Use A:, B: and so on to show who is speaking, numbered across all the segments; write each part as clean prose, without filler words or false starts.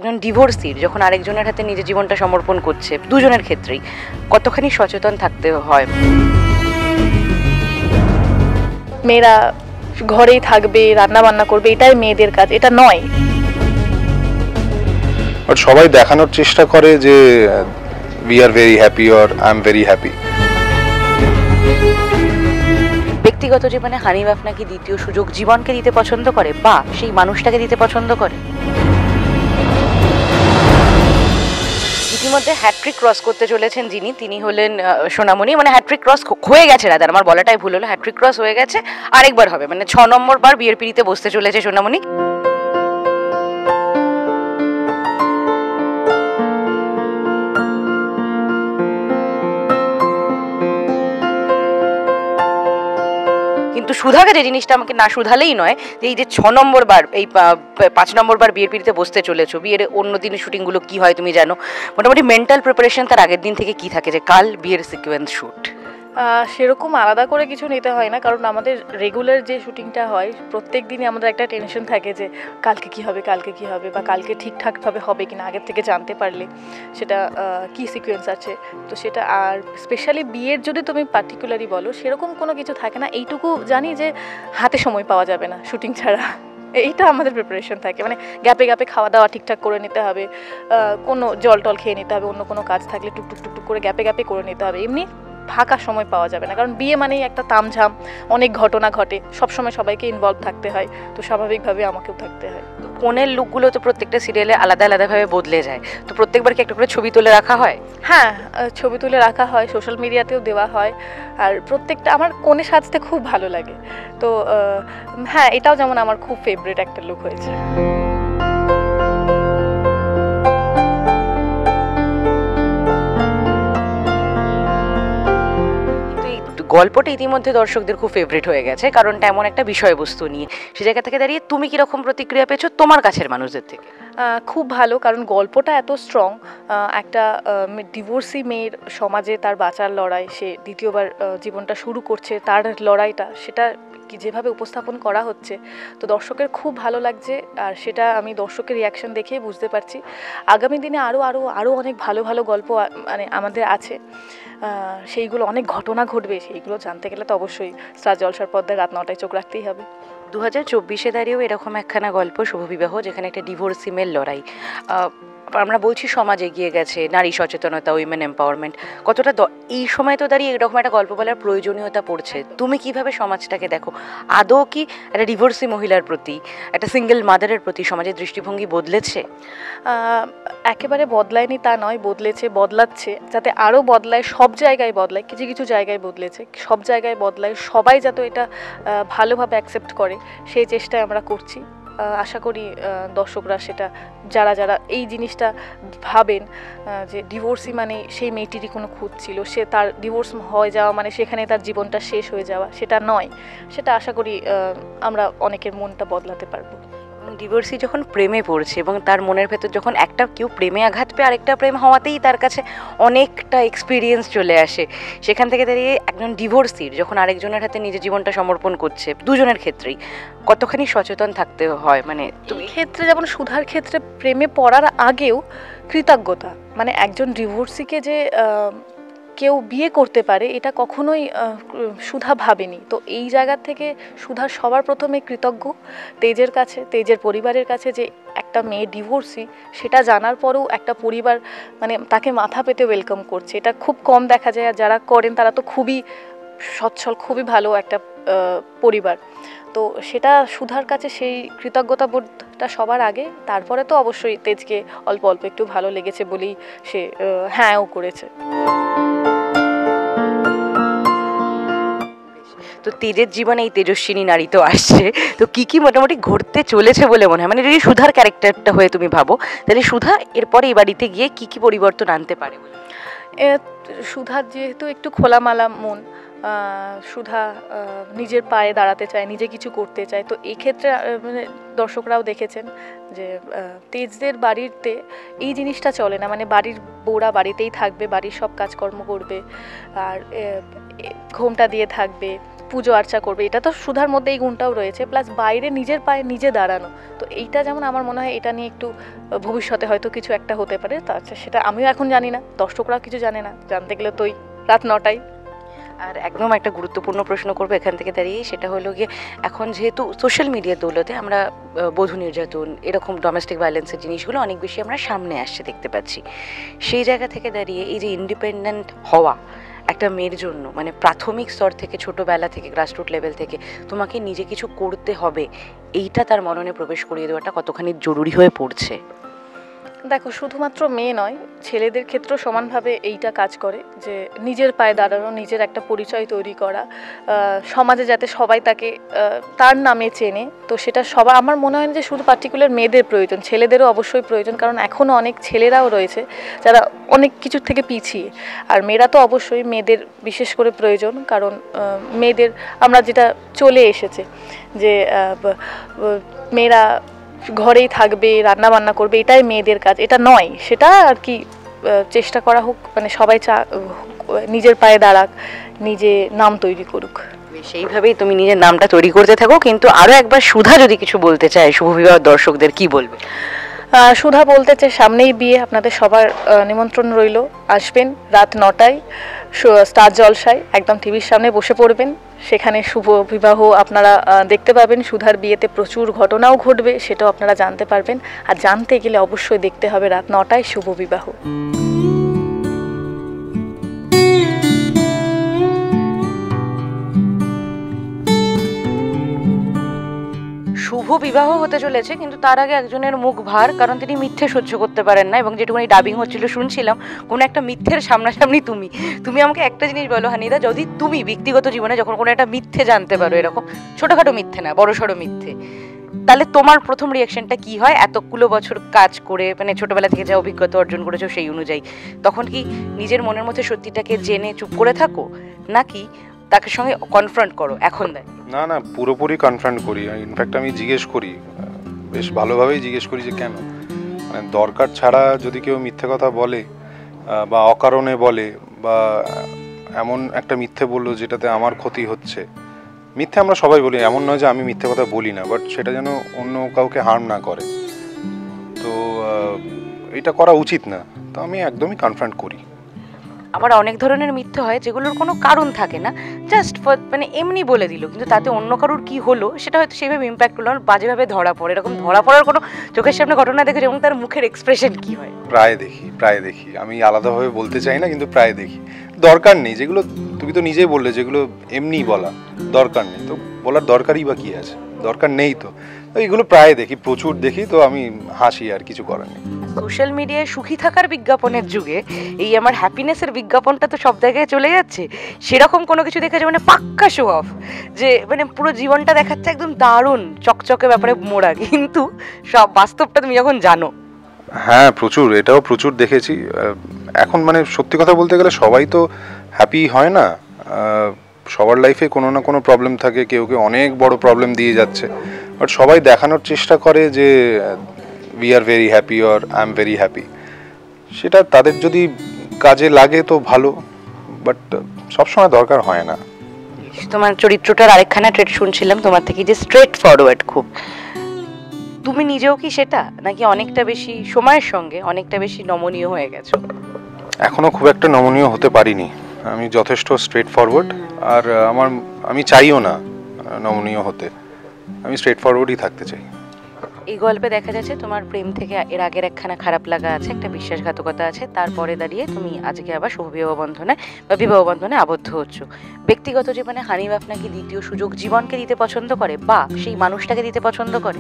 A: একজন ডিভোর্সির যখন আরেকজনের হাতে নিজের জীবনটা সমর্পণ করছে, দুজনের ক্ষেত্রেই কতখানি সচেতন থাকতে হয়?
B: মেয়েরা ঘরেই থাকবে, রান্না বান্না করবে, এটাই মেয়েদের কাজ, এটা নয়।
C: বাট সবাই দেখানোর চেষ্টা করে যে we are very happy or I am very happy.
A: ব্যক্তিগত জীবনে হানিফ আপনাকে দ্বিতীয় সুযোগ জীবনকে দিতে পছন্দ করে বা সেই মানুষটাকে দিতে পছন্দ করে? ইতিমধ্যে হ্যাট্রিক ক্রস করতে চলেছেন যিনি, তিনি হলেন সোনামণি। মানে হ্যাট্রিক ক্রস হয়ে গেছে, রাদার আমার বলাটাই ভুল হলো, হ্যাট্রিক ক্রস হয়ে গেছে, আরেকবার হবে, মানে 6 নম্বর বার বিয়ের পিড়িতে বসতে চলেছে সোনামণি। কিন্তু সুধাকে যে জিনিসটা আমাকে না শুধালেই নয়, যে এই যে 6 নম্বর বার, এই 5 নম্বর বার বিয়ের পিড়িতে বসতে চলেছো, বিয়ের অন্য দিনের শুটিংগুলো কি হয় তুমি জানো, মোটামুটি মেন্টাল প্রিপারেশন তার আগের দিন থেকে কি থাকে যে কাল বিয়ের সিকোয়েন্স শুট?
B: সেরকম আলাদা করে কিছু নিতে হয় না, কারণ আমাদের রেগুলার যে শুটিংটা হয় প্রত্যেক দিনই আমাদের একটা টেনশন থাকে যে কালকে কি হবে, কালকে কি হবে, বা কালকে ঠিকঠাকভাবে হবে কিনা আগের থেকে জানতে পারলে সেটা কি সিকোয়েন্স আছে, তো সেটা। আর স্পেশালি বিয়ের যদি তুমি পার্টিকুলারই বলো, সেরকম কোনো কিছু থাকে না। এইটুকু জানি যে হাতে সময় পাওয়া যাবে না শুটিং ছাড়া, এইটা আমাদের প্রিপারেশন থাকে। মানে গ্যাপে গ্যাপে খাওয়া দাওয়া ঠিকঠাক করে নিতে হবে, কোনো জল টল খেয়ে নিতে হবে, অন্য কোনো কাজ থাকলে টুকটুক টুকটুক করে গ্যাপে গ্যাপে করে নিতে হবে। এমনি ফাঁকা সময় পাওয়া যাবে না, কারণ বিয়ে মানেই একটা তামঝাম, অনেক ঘটনা ঘটে, সবসময় সবাইকে ইনভলভ থাকতে হয়, তো স্বাভাবিকভাবে আমাকেও থাকতে হয়।
A: ফোনের লুকগুলো তো প্রত্যেকটা সিরিয়ালে আলাদা আলাদাভাবে বদলে যায়, তো প্রত্যেকবার কি একটা করে ছবি তুলে রাখা হয়?
B: হ্যাঁ, ছবি তুলে রাখা হয়, সোশ্যাল মিডিয়াতেও দেওয়া হয়। আর প্রত্যেকটা আমার কোণে সাজতে খুব ভালো লাগে, তো হ্যাঁ, এটাও যেমন আমার খুব ফেভারিট একটা লুক হয়েছে।
A: গল্পটা ইতিমধ্যে দর্শকদের খুব ফেভারিট হয়ে গেছে, কারণটা এমন একটা বিষয়বস্তু নিয়ে। সে জায়গা থেকে দাঁড়িয়ে তুমি কিরকম প্রতিক্রিয়া পেয়েছো তোমার কাছের মানুষদের থেকে?
B: খুব ভালো, কারণ গল্পটা এত স্ট্রং। একটা ডিভোর্সি মেয়ের সমাজে তার বাঁচার লড়াই, সে দ্বিতীয়বার জীবনটা শুরু করছে, তার লড়াইটা, সেটা যেভাবে উপস্থাপন করা হচ্ছে, তো দর্শকের খুব ভালো লাগছে। আর সেটা আমি দর্শকের রিয়াকশন দেখেই বুঝতে পারছি। আগামী দিনে আরও আরও আরও অনেক ভালো ভালো গল্প মানে আমাদের আছে, সেইগুলো অনেক ঘটনা ঘটবে, সেইগুলো জানতে গেলে তো অবশ্যই স্টার জলসার পর্দায় রাত 9টায় চোখ রাখতেই হবে।
A: 2024-এ দাঁড়িয়েও এরকম একখানা গল্প, শুভবিবাহ, যেখানে একটা ডিভোর্সি মেয়ের লড়াই। আমরা বলছি সমাজ এগিয়ে গেছে, নারী সচেতনতা, উইমেন এম্পাওয়ারমেন্ট, কতটা এই সময় তো দাঁড়িয়ে এরকম একটা গল্প বলার প্রয়োজনীয়তা পড়ছে। তুমি কিভাবে সমাজটাকে দেখো? আদৌ কি একটা ডিভোর্সি মহিলার প্রতি, একটা সিঙ্গেল মাদারের প্রতি সমাজের দৃষ্টিভঙ্গি বদলেছে?
B: একেবারে বদলায়নি তা নয়, বদলেছে, বদলাচ্ছে, যাতে আরও বদলায়, সব জায়গায় বদলায়, কিছু কিছু জায়গায় বদলেছে, সব জায়গায় বদলায়, সবাই যাতে এটা ভালোভাবে অ্যাকসেপ্ট করে সেই চেষ্টায় আমরা করছি। আশা করি দর্শকরা সেটা, যারা যারা এই জিনিসটা ভাবেন যে ডিভোর্সি মানে সেই মেয়েটিরই কোনো খুঁত ছিল, সে তার ডিভোর্স হয়ে যাওয়া মানে সেখানে তার জীবনটা শেষ হয়ে যাওয়া, সেটা নয়। সেটা আশা করি আমরা অনেকের মনটা বদলাতে পারবো।
A: ডিভোর্সি যখন প্রেমে পড়ছে এবং তার মনের ভেতর যখন একটা কেউ প্রেমে আঘাত পেয়ে আরেকটা প্রেম হওয়াতেই তার কাছে অনেকটা এক্সপিরিয়েন্স চলে আসে, সেখান থেকে দাঁড়িয়ে একজন ডিভোর্সির যখন আরেকজনের হাতে নিজের জীবনটা সমর্পণ করছে, দুজনের ক্ষেত্রেই কতখানি সচেতন থাকতে হয়? মানে
B: তুমি ক্ষেত্রে যেমন সুধার ক্ষেত্রে প্রেমে পড়ার আগেও কৃতজ্ঞতা, মানে একজন ডিভোর্সিকে যে কেউ বিয়ে করতে পারে এটা কখনোই সুধা ভাবেনি। তো এই জায়গা থেকে সুধা সবার প্রথমে কৃতজ্ঞ তেজের কাছে, তেজের পরিবারের কাছে, যে একটা মেয়ে ডিভোর্সি সেটা জানার পরেও একটা পরিবার মানে তাকে মাথা পেতে ওয়েলকাম করছে। এটা খুব কম দেখা যায়, আর যারা করেন তারা তো খুবই সচ্ছল, খুবই ভালো একটা পরিবার। তো সেটা সুধার কাছে সেই কৃতজ্ঞতা বোধটা সবার আগে, তারপরে তো অবশ্যই তেজকে অল্প অল্প একটু ভালো লেগেছে বলেই সে হ্যাঁও করেছে।
A: তো তেজের জীবনে এই তেজস্বিনী নারী তো আসছে, তো কি কি মোটামুটি ঘটতে চলেছে বলে মনে হয়? মানে যদি সুধার ক্যারেক্টারটা হয়ে তুমি ভাবো, তাহলে সুধা এরপরে এই বাড়িতে গিয়ে কি কি পরিবর্তন আনতে পারে?
B: সুধার যেহেতু একটু খোলামালা মন, সুধা নিজের পায়ে দাঁড়াতে চায়, নিজে কিছু করতে চায়, তো এই ক্ষেত্রে মানে দর্শকরাও দেখেছেন যে তেজদের বাড়িতে এই জিনিসটা চলে না, মানে বাড়ির বউরা বাড়িতেই থাকবে, বাড়ির সব কাজকর্ম করবে, আর ঘোমটা দিয়ে থাকবে, পুজো আর্চা করবে, এটা তো সুধার মধ্যে এই গুণটাও রয়েছে, প্লাস বাইরে নিজের পায়ে নিজে দাঁড়ানো। তো এইটা যেমন আমার মনে হয় এটা নিয়ে একটু ভবিষ্যতে হয়তো কিছু একটা হতে পারে। তা সেটা আমিও এখন জানি না, দর্শকরাও কিছু জানে না, জানতে গেলে তোই রাত 9টায়।
A: আর একদম একটা গুরুত্বপূর্ণ প্রশ্ন করবো এখান থেকে দাঁড়িয়ে, সেটা হলো গিয়ে এখন যেহেতু সোশ্যাল মিডিয়ার দৌলতে আমরা বধূ নির্যাতন এরকম ডোমেস্টিক ভায়োলেন্সের জিনিসগুলো অনেক বেশি আমরা সামনে আসছে দেখতে পাচ্ছি, সেই জায়গা থেকে দাঁড়িয়ে এই যে ইন্ডিপেন্ডেন্ট হওয়া একটা মেয়ের জন্য, মানে প্রাথমিক স্তর থেকে ছোটোবেলা থেকে গ্রাসরুট লেভেল থেকে তোমাকে নিজে কিছু করতে হবে, এইটা তার মননে প্রবেশ করিয়ে দেওয়াটা কতখানি জরুরি হয়ে পড়ছে?
B: দেখো, শুধুমাত্র মেয়ে নয়, ছেলেদের ক্ষেত্রেও সমানভাবে এইটা কাজ করে যে নিজের পায়ে দাঁড়ানো, নিজের একটা পরিচয় তৈরি করা, সমাজে যাতে সবাই তাকে তার নামে চেনে। তো সেটা সবার, আমার মনে হয় না যে শুধু পার্টিকুলার মেয়েদের প্রয়োজন, ছেলেদেরও অবশ্যই প্রয়োজন, কারণ এখনও অনেক ছেলেরাও রয়েছে যারা অনেক কিছুর থেকে পিছিয়ে। আর মেয়েরা তো অবশ্যই, মেয়েদের বিশেষ করে প্রয়োজন, কারণ মেয়েদের আমরা যেটা চলে এসেছে যে মেয়েরা ঘরেই থাকবে, রান্না বান্না করবে, এটাই মেয়েদের কাজ, এটা নয়, সেটা আর কি চেষ্টা করা হোক, মানে সবাই নিজের পায়ে দাঁড়াক, নিজে নাম তৈরি করুক।
A: সেইভাবেই তুমি নিজের নামটা তৈরি করতে থাকো। কিন্তু আরও একবার সুধা যদি কিছু বলতে চায় শুভবিবাহ দর্শকদের, কি বলবে?
B: সুধা বলতে চাই, সামনেই বিয়ে, আপনাদের সবার নিমন্ত্রণ রইল, আসবেন রাত 9টায় স্টার জলসায়, একদম টিভির সামনে বসে পড়বেন, সেখানে শুভ বিবাহ আপনারা দেখতে পাবেন। সুধার বিয়েতে প্রচুর ঘটনাও ঘটবে, সেটাও আপনারা জানতে পারবেন। আর জানতে গেলে অবশ্যই দেখতে হবে রাত 9টায় শুভ বিবাহ।
A: শুভ বিবাহ হতে চলেছে, কিন্তু তার আগে একজনের মুখ ভার, কারণ তিনি মিথ্যে সহ্য করতে পারেন না। এবং যেটুকুনি ডাবিং হচ্ছিল শুনছিলাম, কোনো একটা মিথ্যের সামনাসামনি তুমি আমাকে একটা জিনিস বলো হানিদা, যদি তুমি ব্যক্তিগত জীবনে যখন কোনো একটা মিথ্যে জানতে পারো, এরকম ছোটোখাটো মিথ্যে না, বড়সড় মিথ্যে, তাহলে তোমার প্রথম রিয়াকশনটা কি হয়? এতগুলো বছর কাজ করে, মানে ছোটবেলা থেকে যা অভিজ্ঞতা অর্জন করেছো সেই অনুযায়ী, তখন কি নিজের মনের মধ্যে সত্যিটাকে জেনে চুপ করে থাকো, নাকি তাকে সঙ্গে কনফ্রন্ট করো? এখন দেয়
C: না না, পুরোপুরি কনফ্রন্ট করি। ইনফ্যাক্ট আমি জিজ্ঞেস করি, বেশ ভালোভাবেই জিজ্ঞেস করি যে কেন, মানে দরকার ছাড়া যদি কেউ মিথ্যে কথা বলে বা অকারণে বলে, বা এমন একটা মিথ্যে বললো যেটাতে আমার ক্ষতি হচ্ছে। মিথ্যে আমরা সবাই বলি, এমন নয় যে আমি মিথ্যে কথা বলি না, বাট সেটা যেন অন্য কাউকে হার্ম না করে, তো এটা করা উচিত না। তো আমি একদমই কনফ্রন্ট করি।
A: আবার অনেক ধরনের মিথ্যে হয় যেগুলোর কোনো কারণ থাকে না, জাস্ট মানে এমনি বলে দিল, কিন্তু তাতে অন্য কারোর কি হলো সেটা হয়তো সেইভাবে ইম্প্যাক্ট হলো, বাজেভাবে ধরা পড়ে। এরকম ধরা পড়ার কোনো চোখের সামনে ঘটনা দেখেছো এবং তার মুখের এক্সপ্রেশন কি হয়?
C: প্রায় দেখি। আমি আলাদাভাবে বলতে চাই না, কিন্তু প্রায় দেখি। দরকার নেই, যেগুলো তুমি তো নিজেই বললে, যেগুলো এমনি বলা দরকার নেই, তো বলার দরকারই বা কি আছে? দরকার নেই তো এইগুলো প্রায় দেখি, প্রচুর দেখি, তো আমি হাসি, আর কিছু করার নেই।
A: সোশ্যাল মিডিয়ায় সুখী থাকার বিজ্ঞাপনের যুগে এই আমার হ্যাপিনেসের বিজ্ঞাপনটা তো সব জায়গায় চলে যাচ্ছে। সেরকম কোনো কিছু দেখেছে মানে পাক্কা শো অফ, যে মানে পুরো জীবনটা দেখাচ্ছে একদম দারুণ চকচকে ব্যাপারে মোড়া, কিন্তু সব বাস্তবটা তুমি যখন জানো।
C: হ্যাঁ, প্রচুর, এটাও প্রচুর দেখেছি। এখন মানে সত্যি কথা বলতে গেলে সবাই তো হ্যাপি হয় না, সবার লাইফে কোনো না কোনো প্রবলেম থাকে, কেউ অনেক বড় প্রবলেম দিয়ে যাচ্ছে, বাট সবাই দেখানোর চেষ্টা করে যে we are very happy or I am very happy. সেটা তাদের যদি কাজে লাগে তো ভালো, বাট সবসময় দরকার হয় না।
A: তোমার চরিত্রটার আরেকখানা ট্রেট শুনছিলাম তোমার থেকে, যে স্ট্রেট ফরওয়ার্ড খুব। তুমি নিজেও কি সেটা, নাকি অনেকটা বেশি সময়ের সঙ্গে অনেকটা বেশি নমনীয় হয়ে গেছো?
C: এখনো খুব একটা নমনীয় হতে পারিনি, আমি যথেষ্ট স্ট্রেট ফরওয়ার্ড। আর আমি চাইও না নমনীয় হতে, আমি স্ট্রেট ফরওয়ার্ডই থাকতে চাই।
A: এই গল্পে দেখা যাচ্ছে তোমার প্রেম থেকে এর আগের একখানা খারাপ লাগা আছে, একটা বিশ্বাসঘাতকতা আছে, তারপরে দাঁড়িয়ে তুমি আজকে আবার শুভবিবাহ বন্ধনে বা বিবাহ বন্ধনে আবদ্ধ হচ্ছ। ব্যক্তিগত জীবনে হানিফ আপনাকে দ্বিতীয় সুযোগ জীবনকে দিতে পছন্দ করে, বা সেই মানুষটাকে দিতে পছন্দ করে?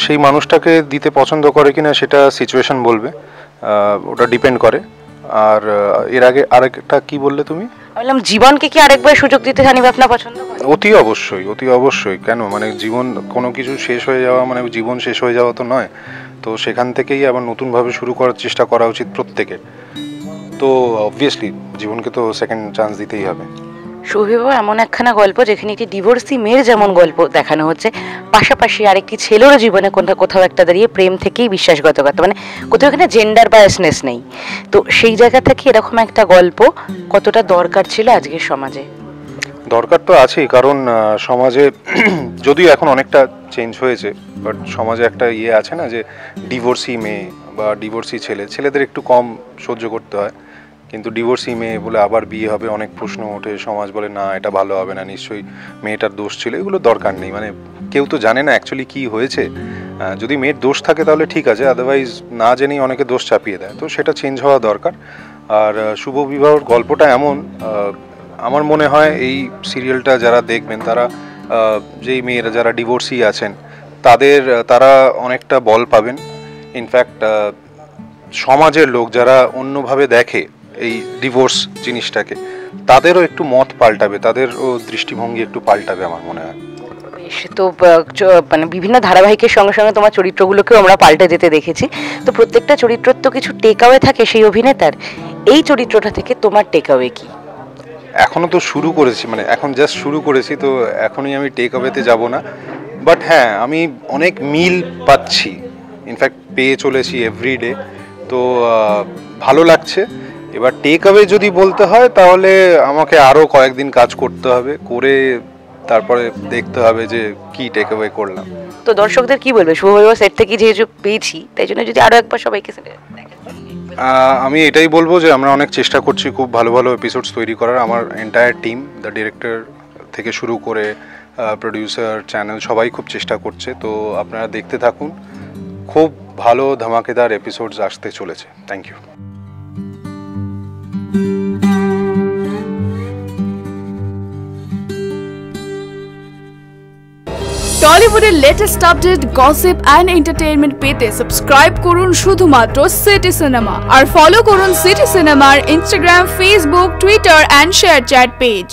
C: সেই মানুষটাকে দিতে পছন্দ করে কিনা সেটা সিচুয়েশন বলবে, ওটা ডিপেন্ড করে। আর এর আগে আরেকটা কি বললে তুমি?
A: বললাম জীবনকে কি আরেকবার সুযোগ দিতে হানিফ আপনার পছন্দ করে?
C: অতি অবশ্যই। কেন, মানে জীবন কোনো কিছু শেষ হয়ে যাওয়া মানে জীবন শেষ হয়ে যাওয়া তো নয়, তো সেখান থেকেই আবার নতুনভাবে শুরু করার চেষ্টা করা উচিত প্রত্যেকের। তো অবভিয়াসলি জীবনকে তো সেকেন্ড চান্স দিতেই হবে।
A: শুভবিবাহ এমন একখানা গল্প যেখানে একটি ডিভোর্সি মেয়ের যেমন গল্প দেখানো হচ্ছে, পাশাপাশি আরেকটি ছেলেরও জীবনে কোথাও একটা দাঁড়িয়ে প্রেম থেকেই বিশ্বাসঘাতকতা, মানে কোথাও এখানে জেন্ডার বায়াসনেস নেই। তো সেই জায়গা থেকে এরকম একটা গল্প কতটা দরকার ছিল আজকের সমাজে?
C: দরকার তো আছেই, কারণ সমাজে যদিও এখন অনেকটা চেঞ্জ হয়েছে, বাট সমাজে একটা ইয়ে আছে না যে ডিভোর্সি মেয়ে বা ডিভোর্সি ছেলেদের একটু কম সহ্য করতে হয়, কিন্তু ডিভোর্সি মেয়ে বলে আবার বিয়ে হবে, অনেক প্রশ্ন ওঠে, সমাজ বলে না এটা ভালো হবে না, নিশ্চয়ই মেয়েটার দোষ ছিল। এগুলো দরকার নেই, মানে কেউ তো জানে না অ্যাকচুয়ালি কী হয়েছে। যদি মেয়ের দোষ থাকে তাহলে ঠিক আছে, আদারওয়াইজ না জেনেই অনেকে দোষ চাপিয়ে দেয়, তো সেটা চেঞ্জ হওয়া দরকার। আর শুভ বিবাহর গল্পটা এমন, আমার মনে হয় এই সিরিয়ালটা যারা দেখবেন তারা যেই মেয়েরা যারা ডিভোর্সি আছেন তারা অনেকটা বল পাবেন। ইনফ্যাক্ট সমাজের লোক যারা অন্যভাবে দেখে এই ডিভোর্স জিনিসটাকে, তাদেরও একটু মত পাল্টাবে, তাদেরও দৃষ্টিভঙ্গি একটু পাল্টাবে আমার মনে হয়।
A: বেশ, তো মানে বিভিন্ন ধারাবাহিকের সঙ্গে সঙ্গে তোমার চরিত্রগুলোকেও আমরা পাল্টে যেতে দেখেছি, তো প্রত্যেকটা চরিত্রের তো কিছু টেক আওয়ে থাকে সেই অভিনেতার, এই চরিত্রটা থেকে তোমার টেক আওয়ে কি?
C: এখনও তো শুরু করেছি, মানে এখন জাস্ট শুরু করেছি, তো এখনই আমি টেক আওয়েতে যাব না, বাট হ্যাঁ আমি অনেক মিল পাচ্ছি, ইনফ্যাক্ট পেয়ে চলেছি এভরিডে, তো ভালো লাগছে। এবার টেক আওয়ে যদি বলতে হয় তাহলে আমাকে আরও কয়েকদিন কাজ করতে হবে, করে তারপরে দেখতে হবে যে কি টেক আওয়ে করলাম।
A: তো দর্শকদের কি বলবে, শুভ বিবাহ সেট থেকে যেহেতু পেয়েছি, তাই জন্য যদি আরও একবার সবাইকে
C: আমি এটাই বলবো যে আমরা অনেক চেষ্টা করছি খুব ভালো ভালো এপিসোডস তৈরি করার, আমার এন্টায়ার টিম, দ্য ডিরেক্টর থেকে শুরু করে প্রডিউসার, চ্যানেল সবাই খুব চেষ্টা করছে, তো আপনারা দেখতে থাকুন, খুব ভালো ধামাকেদার এপিসোডস আসতে চলেছে। Thank you.
D: টলিউডের latest update, gossip and entertainment পেতে সাবস্ক্রাইব করুন শুধুমাত্র সিটি সিনেমা, আর ফলো করুন সিটি সিনেমার Instagram, Facebook, Twitter and ShareChat page.